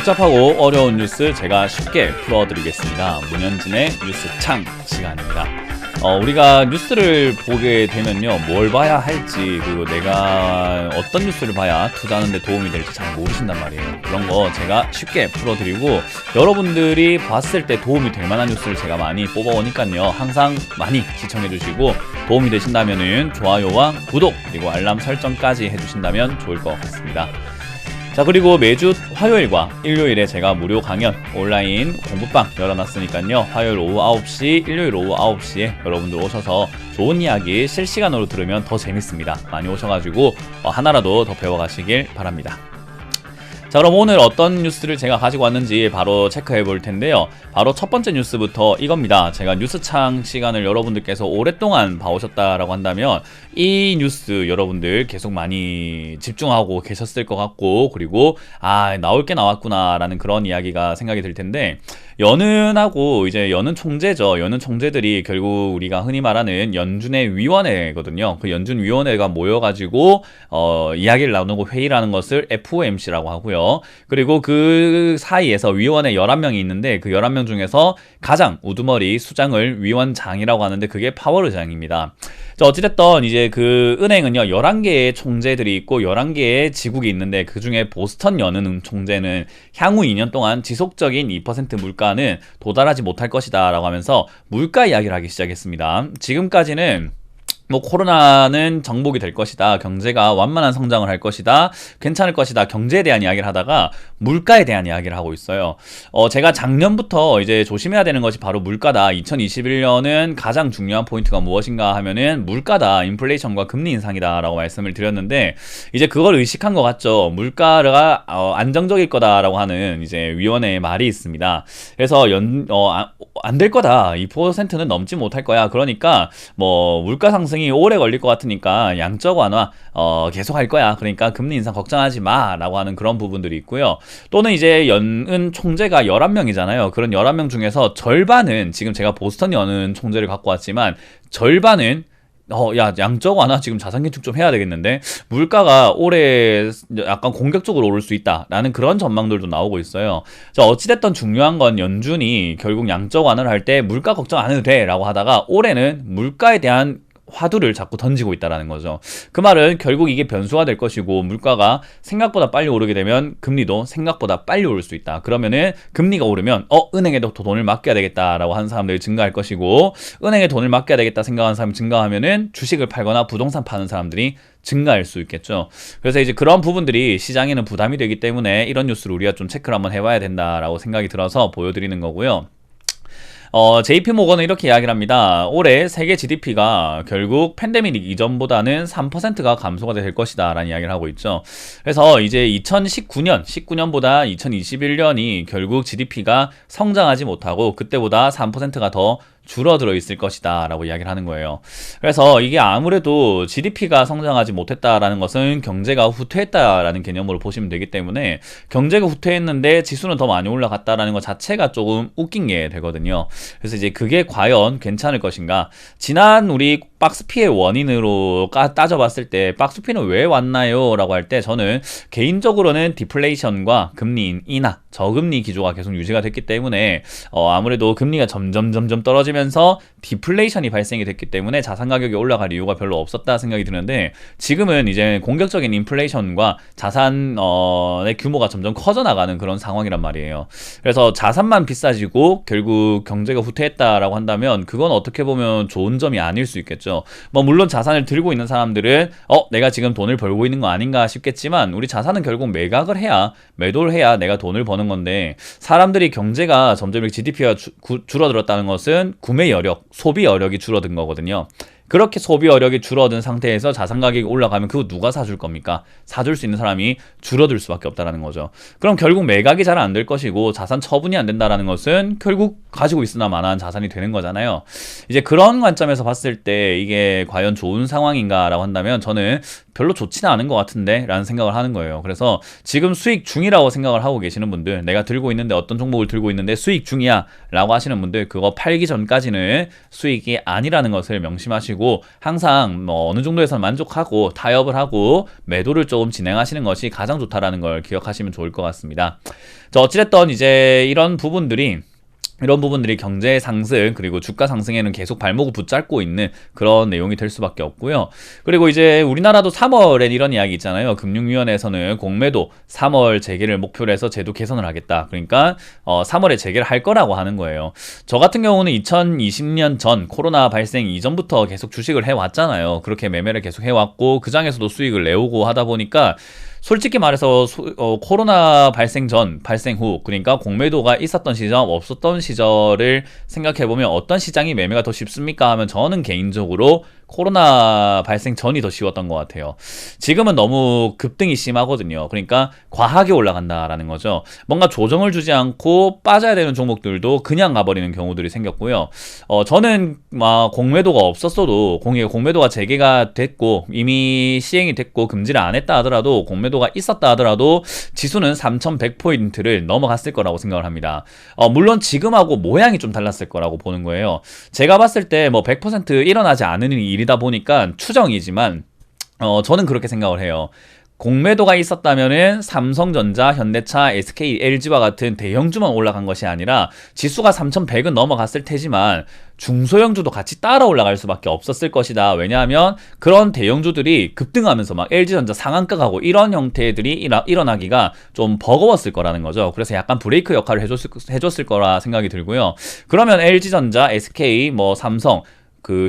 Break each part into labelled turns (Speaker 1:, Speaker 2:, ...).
Speaker 1: 복잡하고 어려운 뉴스 제가 쉽게 풀어드리겠습니다. 문현진의 뉴스창 시간입니다. 우리가 뉴스를 보게 되면요, 뭘 봐야 할지, 그리고 내가 어떤 뉴스를 봐야 투자하는데 도움이 될지 잘 모르신단 말이에요. 그런 거 제가 쉽게 풀어드리고, 여러분들이 봤을 때 도움이 될 만한 뉴스를 제가 많이 뽑아오니까요, 항상 많이 시청해주시고, 도움이 되신다면은 좋아요와 구독, 그리고 알람 설정까지 해주신다면 좋을 것 같습니다. 자, 그리고 매주 화요일과 일요일에 제가 무료 강연 온라인 공부방 열어놨으니까요, 화요일 오후 9시, 일요일 오후 9시에 여러분들 오셔서 좋은 이야기 실시간으로 들으면 더 재밌습니다. 많이 오셔가지고 하나라도 더 배워가시길 바랍니다. 자, 그럼 오늘 어떤 뉴스를 제가 가지고 왔는지 바로 체크해 볼 텐데요. 바로 첫 번째 뉴스부터 이겁니다. 제가 뉴스창 시간을 여러분들께서 오랫동안 봐오셨다라고 한다면 이 뉴스 여러분들 계속 많이 집중하고 계셨을 것 같고, 그리고 나올 게 나왔구나 라는 그런 이야기가 생각이 들 텐데, 연은하고 이제 연은 총재죠. 연은 총재들이 결국 우리가 흔히 말하는 연준의 위원회거든요. 그 연준 위원회가 모여가지고 이야기를 나누고 회의를 하는 것을 FOMC라고 하고요. 그리고 그 사이에서 위원회 11명이 있는데, 그 11명 중에서 가장 우두머리 수장을 위원장이라고 하는데, 그게 파월 의장입니다. 어찌됐든 이제 그 은행은요, 11개의 총재들이 있고 11개의 지국이 있는데, 그 중에 보스턴 연은 총재는 향후 2년 동안 지속적인 2% 물가는 도달하지 못할 것이다 라고 하면서 물가 이야기를 하기 시작했습니다. 지금까지는 코로나는 정복이 될 것이다, 경제가 완만한 성장을 할 것이다, 괜찮을 것이다, 경제에 대한 이야기를 하다가 물가에 대한 이야기를 하고 있어요. 제가 작년부터 이제 조심해야 되는 것이 바로 물가다, 2021년은 가장 중요한 포인트가 무엇인가 하면은 물가다, 인플레이션과 금리 인상이다 라고 말씀을 드렸는데, 이제 그걸 의식한 것 같죠. 물가가 안정적일 거다라고 하는 이제 위원회의 말이 있습니다. 그래서 안 될 거다, 2%는 넘지 못할 거야, 그러니까 물가 상승이 오래 걸릴 것 같으니까 양적 완화 계속 할 거야, 그러니까 금리 인상 걱정하지 마 라고 하는 그런 부분들이 있고요. 또는 이제 연은 총재가 11명이잖아요. 그런 11명 중에서 절반은, 지금 제가 보스턴 연은 총재를 갖고 왔지만 절반은 양적 완화 지금 자산 긴축 좀 해야 되겠는데, 물가가 올해 약간 공격적으로 오를 수 있다라는 그런 전망들도 나오고 있어요. 자, 어찌됐든 중요한 건 연준이 결국 양적 완화를 할 때 물가 걱정 안 해도 돼 라고 하다가 올해는 물가에 대한 화두를 자꾸 던지고 있다라는 거죠. 그 말은 결국 이게 변수가 될 것이고, 물가가 생각보다 빨리 오르게 되면 금리도 생각보다 빨리 오를 수 있다. 그러면은 금리가 오르면 은행에도 돈을 맡겨야 되겠다라고 하는 사람들이 증가할 것이고, 은행에 돈을 맡겨야 되겠다 생각하는 사람이 증가하면은 주식을 팔거나 부동산 파는 사람들이 증가할 수 있겠죠. 그래서 이제 그런 부분들이 시장에는 부담이 되기 때문에 이런 뉴스를 우리가 좀 체크를 한번 해봐야 된다라고 생각이 들어서 보여드리는 거고요. JP모건은 이렇게 이야기를 합니다. 올해 세계 GDP가 결국 팬데믹 이전보다는 3%가 감소가 될 것이다 라는 이야기를 하고 있죠. 그래서 이제 19년보다 2021년이 결국 GDP가 성장하지 못하고 그때보다 3%가 더 줄어들어 있을 것이다 라고 이야기를 하는 거예요. 그래서 이게 아무래도 GDP가 성장하지 못했다라는 것은 경제가 후퇴했다라는 개념으로 보시면 되기 때문에, 경제가 후퇴했는데 지수는 더 많이 올라갔다라는 것 자체가 조금 웃긴 게 되거든요. 그래서 이제 그게 과연 괜찮을 것인가, 지난 우리 박스피의 원인으로 따져봤을 때 박스피는 왜 왔나요? 라고 할 때 저는 개인적으로는 디플레이션과 금리 인하, 저금리 기조가 계속 유지가 됐기 때문에 아무래도 금리가 점점 떨어지면서 디플레이션이 발생이 됐기 때문에 자산 가격이 올라갈 이유가 별로 없었다 생각이 드는데, 지금은 이제 공격적인 인플레이션과 자산의 규모가 점점 커져나가는 그런 상황이란 말이에요. 그래서 자산만 비싸지고 결국 경제가 후퇴했다라고 한다면 그건 어떻게 보면 좋은 점이 아닐 수 있겠죠. 물론 자산을 들고 있는 사람들은 내가 지금 돈을 벌고 있는 거 아닌가 싶겠지만, 우리 자산은 결국 매각을 해야, 매도를 해야 내가 돈을 버는 건데, 사람들이 경제가 점점 GDP가 줄어들었다는 것은 구매 여력, 소비 여력이 줄어든 거거든요. 그렇게 소비 여력이 줄어든 상태에서 자산 가격이 올라가면 그거 누가 사줄 겁니까? 사줄 수 있는 사람이 줄어들 수밖에 없다라는 거죠. 그럼 결국 매각이 잘 안 될 것이고 자산 처분이 안 된다라는 것은 결국 가지고 있으나 마나한 자산이 되는 거잖아요. 이제 그런 관점에서 봤을 때 이게 과연 좋은 상황인가라고 한다면 저는 별로 좋지는 않은 것 같은데 라는 생각을 하는 거예요. 그래서 지금 수익 중이라고 생각을 하고 계시는 분들, 내가 들고 있는데 어떤 종목을 들고 있는데 수익 중이야 라고 하시는 분들, 그거 팔기 전까지는 수익이 아니라는 것을 명심하시고 두시고 항상 뭐 어느 정도에서는 만족하고 타협을 하고 매도를 조금 진행하시는 것이 가장 좋다라는 걸 기억하시면 좋을 것 같습니다. 어찌됐든 이제 이런 부분들이 경제 상승 그리고 주가 상승에는 계속 발목을 붙잡고 있는 그런 내용이 될 수밖에 없고요. 그리고 이제 우리나라도 3월엔 이런 이야기 있잖아요. 금융위원회에서는 공매도 3월 재개를 목표로 해서 제도 개선을 하겠다. 그러니까 3월에 재개를 할 거라고 하는 거예요. 저 같은 경우는 2020년 전 코로나 발생 이전부터 계속 주식을 해왔잖아요. 그렇게 매매를 계속 해왔고 그 장에서도 수익을 내오고 하다 보니까 솔직히 말해서 코로나 발생 전, 발생 후, 그러니까 공매도가 있었던 시절, 없었던 시절을 생각해보면 어떤 시장이 매매가 더 쉽습니까? 하면 저는 개인적으로 코로나 발생 전이 더 쉬웠던 것 같아요. 지금은 너무 급등이 심하거든요. 그러니까 과하게 올라간다라는 거죠. 뭔가 조정을 주지 않고 빠져야 되는 종목들도 그냥 가버리는 경우들이 생겼고요. 저는 공매도가 없었어도 공매도가 재개가 됐고 이미 시행이 됐고 금지를 안 했다 하더라도 공매도가 있었다 하더라도 지수는 3100포인트를 넘어갔을 거라고 생각을 합니다. 물론 지금하고 모양이 좀 달랐을 거라고 보는 거예요. 제가 봤을 때 뭐 100% 일어나지 않는 일이다 보니까 추정이지만 저는 그렇게 생각을 해요. 공매도가 있었다면은 삼성전자, 현대차, SK, LG와 같은 대형주만 올라간 것이 아니라 지수가 3100은 넘어갔을 테지만 중소형주도 같이 따라 올라갈 수밖에 없었을 것이다. 왜냐하면 그런 대형주들이 급등하면서 막 LG전자 상한가 가고 이런 형태들이 일어나기가 좀 버거웠을 거라는 거죠. 그래서 약간 브레이크 역할을 해줬을 거라 생각이 들고요. 그러면 LG전자, SK, 뭐 삼성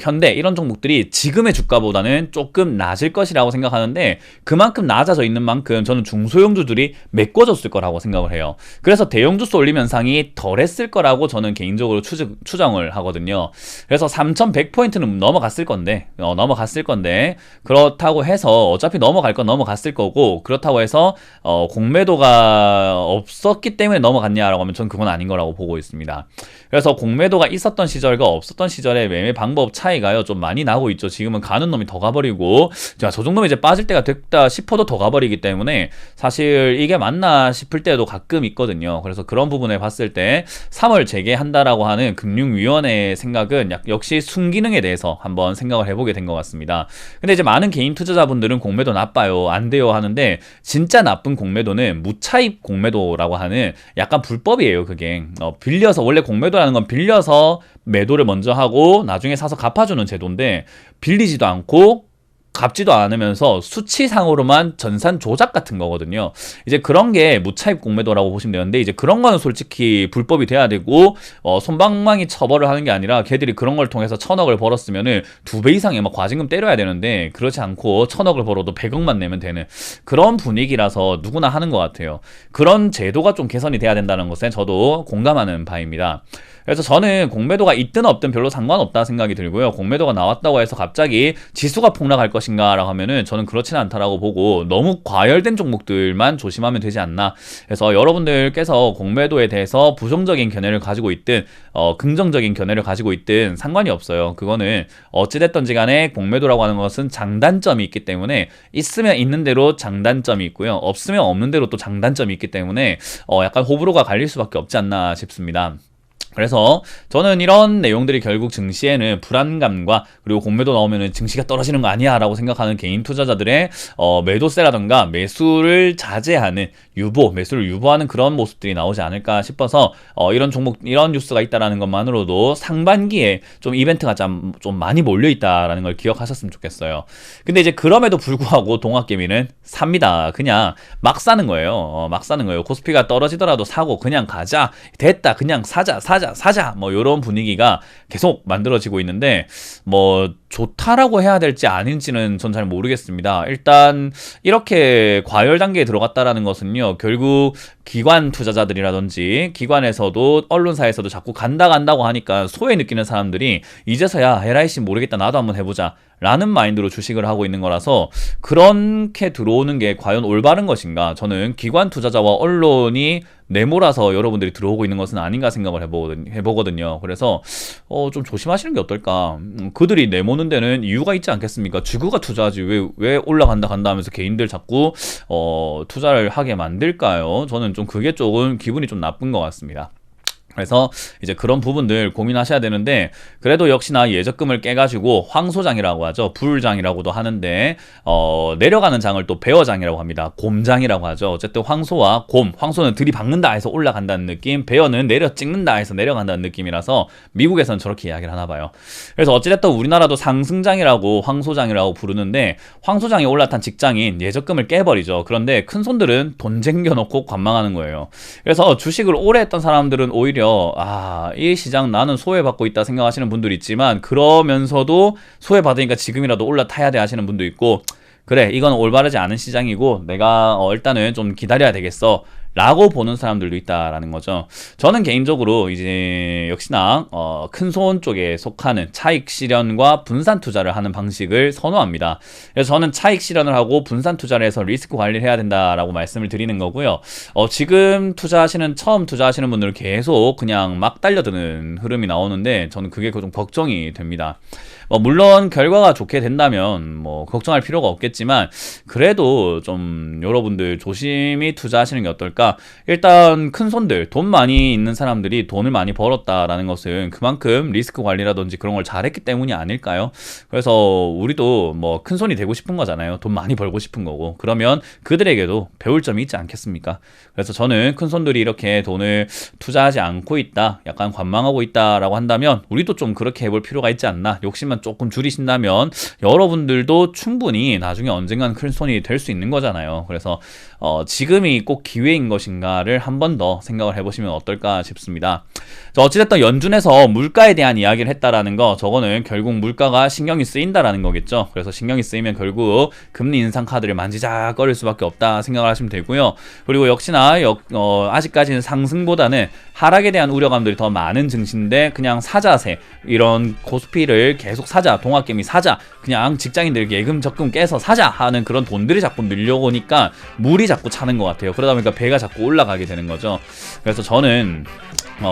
Speaker 1: 현대 이런 종목들이 지금의 주가보다는 조금 낮을 것이라고 생각하는데 그만큼 낮아져 있는 만큼 저는 중소형주들이 메꿔졌을 거라고 생각을 해요. 그래서 대형주 쏠림 현상이 덜했을 거라고 저는 개인적으로 추정을 하거든요. 그래서 3100포인트는 넘어갔을 건데 그렇다고 해서 어차피 넘어갈 건 넘어갔을 거고 그렇다고 해서 공매도가 없었기 때문에 넘어갔냐라고 하면 전 그건 아닌 거라고 보고 있습니다. 그래서 공매도가 있었던 시절과 없었던 시절의 매매 방법 차이가요 좀 많이 나고 있죠. 지금은 가는 놈이 더 가버리고 저 정도면 이제 빠질 때가 됐다 싶어도 더 가버리기 때문에 사실 이게 맞나 싶을 때도 가끔 있거든요. 그래서 그런 부분에 봤을 때 3월 재개한다라고 하는 금융위원회의 생각은 역시 순기능에 대해서 한번 생각을 해보게 된 것 같습니다. 근데 이제 많은 개인 투자자분들은 공매도 나빠요 안 돼요 하는데 진짜 나쁜 공매도는 무차입 공매도라고 하는 약간 불법이에요. 그게 빌려서 원래 공매도라는 건 빌려서 매도를 먼저 하고 나중에 사서 갚아주는 제도인데 빌리지도 않고 갚지도 않으면서 수치상으로만 전산 조작 같은 거거든요. 이제 그런 게 무차입 공매도라고 보시면 되는데 이제 그런 거는 솔직히 불법이 돼야 되고 솜방망이 처벌을 하는 게 아니라 걔들이 그런 걸 통해서 1000억을 벌었으면은 2배 이상의 막 과징금 때려야 되는데 그렇지 않고 1000억을 벌어도 100억만 내면 되는 그런 분위기라서 누구나 하는 것 같아요. 그런 제도가 좀 개선이 돼야 된다는 것에 저도 공감하는 바입니다. 그래서 저는 공매도가 있든 없든 별로 상관없다 생각이 들고요. 공매도가 나왔다고 해서 갑자기 지수가 폭락할 것인가 라고 하면은 저는 그렇지는 않다라고 보고 너무 과열된 종목들만 조심하면 되지 않나. 그래서 여러분들께서 공매도에 대해서 부정적인 견해를 가지고 있든 긍정적인 견해를 가지고 있든 상관이 없어요. 그거는 어찌됐든지 간에 공매도라고 하는 것은 장단점이 있기 때문에 있으면 있는 대로 장단점이 있고요. 없으면 없는 대로 또 장단점이 있기 때문에 약간 호불호가 갈릴 수밖에 없지 않나 싶습니다. 그래서 저는 이런 내용들이 결국 증시에는 불안감과 그리고 공매도 나오면은 증시가 떨어지는 거 아니야 라고 생각하는 개인 투자자들의 매도세라던가 매수를 자제하는 매수를 유보하는 그런 모습들이 나오지 않을까 싶어서 이런 뉴스가 있다라는 것만으로도 상반기에 좀 이벤트가 좀 많이 몰려있다라는 걸 기억하셨으면 좋겠어요. 근데 이제 그럼에도 불구하고 동학개미는 삽니다. 그냥 막 사는 거예요. 막 사는 거예요. 코스피가 떨어지더라도 사고 그냥 가자. 됐다. 그냥 사자. 뭐 이런 분위기가 계속 만들어지고 있는데 뭐 좋다라고 해야 될지 아닌지는 전 잘 모르겠습니다. 일단 이렇게 과열 단계에 들어갔다라는 것은요 결국 기관 투자자들이라든지 기관에서도 언론사에서도 자꾸 간다고 하니까 소외 느끼는 사람들이 이제서야 LIC 모르겠다 나도 한번 해보자 라는 마인드로 주식을 하고 있는 거라서 그렇게 들어오는 게 과연 올바른 것인가. 저는 기관 투자자와 언론이 내몰아서 여러분들이 들어오고 있는 것은 아닌가 생각을 해보거든요. 그래서 좀 조심하시는 게 어떨까. 그들이 내모는 데는 이유가 있지 않겠습니까? 지구가 투자하지 왜 올라간다 간다 하면서 개인들 자꾸 투자를 하게 만들까요? 저는 좀 그게 조금 기분이 좀 나쁜 것 같습니다. 그래서 이제 그런 부분들 고민하셔야 되는데, 그래도 역시나 예적금을 깨가지고 황소장이라고 하죠. 불장이라고도 하는데 내려가는 장을 또 배어장이라고 합니다. 곰장이라고 하죠. 어쨌든 황소와 곰, 황소는 들이박는다 해서 올라간다는 느낌, 배어는 내려 찍는다 해서 내려간다는 느낌이라서 미국에서는 저렇게 이야기를 하나 봐요. 그래서 어찌됐든 우리나라도 상승장이라고 황소장이라고 부르는데, 황소장이 올라탄 직장인 예적금을 깨버리죠. 그런데 큰손들은 돈 쟁겨놓고 관망하는 거예요. 그래서 주식을 오래 했던 사람들은 오히려 이 시장 나는 소외받고 있다 생각하시는 분들이 있지만, 그러면서도 소외받으니까 지금이라도 올라타야 돼 하시는 분도 있고, 그래 이건 올바르지 않은 시장이고 내가 일단은 좀 기다려야 되겠어 라고 보는 사람들도 있다라는 거죠. 저는 개인적으로 이제 역시나 큰손 쪽에 속하는 차익 실현과 분산 투자를 하는 방식을 선호합니다. 그래서 저는 차익 실현을 하고 분산 투자를 해서 리스크 관리를 해야 된다라고 말씀을 드리는 거고요. 지금 처음 투자하시는 분들은 계속 그냥 막 달려드는 흐름이 나오는데, 저는 그게 좀 걱정이 됩니다. 물론 결과가 좋게 된다면 걱정할 필요가 없겠지만, 그래도 좀 여러분들 조심히 투자하시는 게 어떨까. 일단 큰손들, 돈 많이 있는 사람들이 돈을 많이 벌었다라는 것은 그만큼 리스크 관리라든지 그런 걸 잘했기 때문이 아닐까요? 그래서 우리도 큰손이 되고 싶은 거잖아요. 돈 많이 벌고 싶은 거고. 그러면 그들에게도 배울 점이 있지 않겠습니까? 그래서 저는 큰손들이 이렇게 돈을 투자하지 않고 있다, 약간 관망하고 있다라고 한다면 우리도 좀 그렇게 해볼 필요가 있지 않나. 욕심만 조금 줄이신다면 여러분들도 충분히 나중에 언젠간 큰손이 될 수 있는 거잖아요. 그래서 지금이 꼭 기회인 것인가를 한 번 더 생각을 해보시면 어떨까 싶습니다. 어찌됐든 연준에서 물가에 대한 이야기를 했다라는 거, 저거는 결국 물가가 신경이 쓰인다라는 거겠죠. 그래서 신경이 쓰이면 결국 금리 인상 카드를 만지작거릴 수밖에 없다 생각을 하시면 되고요. 그리고 역시나 아직까지는 상승보다는 하락에 대한 우려감들이 더 많은 증시인데, 그냥 사자세, 이런 코스피를 계속 사자, 동학개미 사자, 그냥 직장인들 예금 적금 깨서 사자 하는 그런 돈들이 자꾸 밀려오니까 물이 자꾸 차는 것 같아요. 그러다 보니까 배가 자꾸 올라가게 되는 거죠. 그래서 저는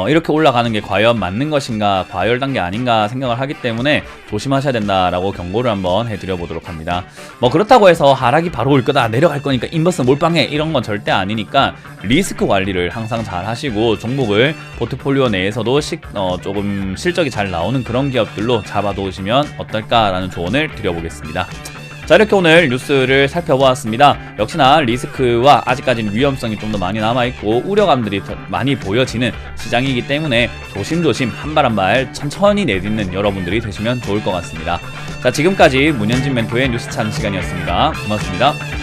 Speaker 1: 이렇게 올라가는 게 과연 맞는 것인가, 과열 단계 아닌가 생각을 하기 때문에 조심하셔야 된다라고 경고를 한번 해드려 보도록 합니다. 그렇다고 해서 하락이 바로 올 거다, 내려갈 거니까 인버스 몰빵해, 이런 건 절대 아니니까 리스크 관리를 항상 잘 하시고, 종목을 포트폴리오 내에서도 조금 실적이 잘 나오는 그런 기업들로 잡아두시면 어떨까라는 조언을 드려보겠습니다. 자, 이렇게 오늘 뉴스를 살펴보았습니다. 역시나 리스크와 아직까지는 위험성이 좀 더 많이 남아있고 우려감들이 더 많이 보여지는 시장이기 때문에 조심조심 한 발 한 발 천천히 내딛는 여러분들이 되시면 좋을 것 같습니다. 자, 지금까지 문현진 멘토의 뉴스찬 시간이었습니다. 고맙습니다.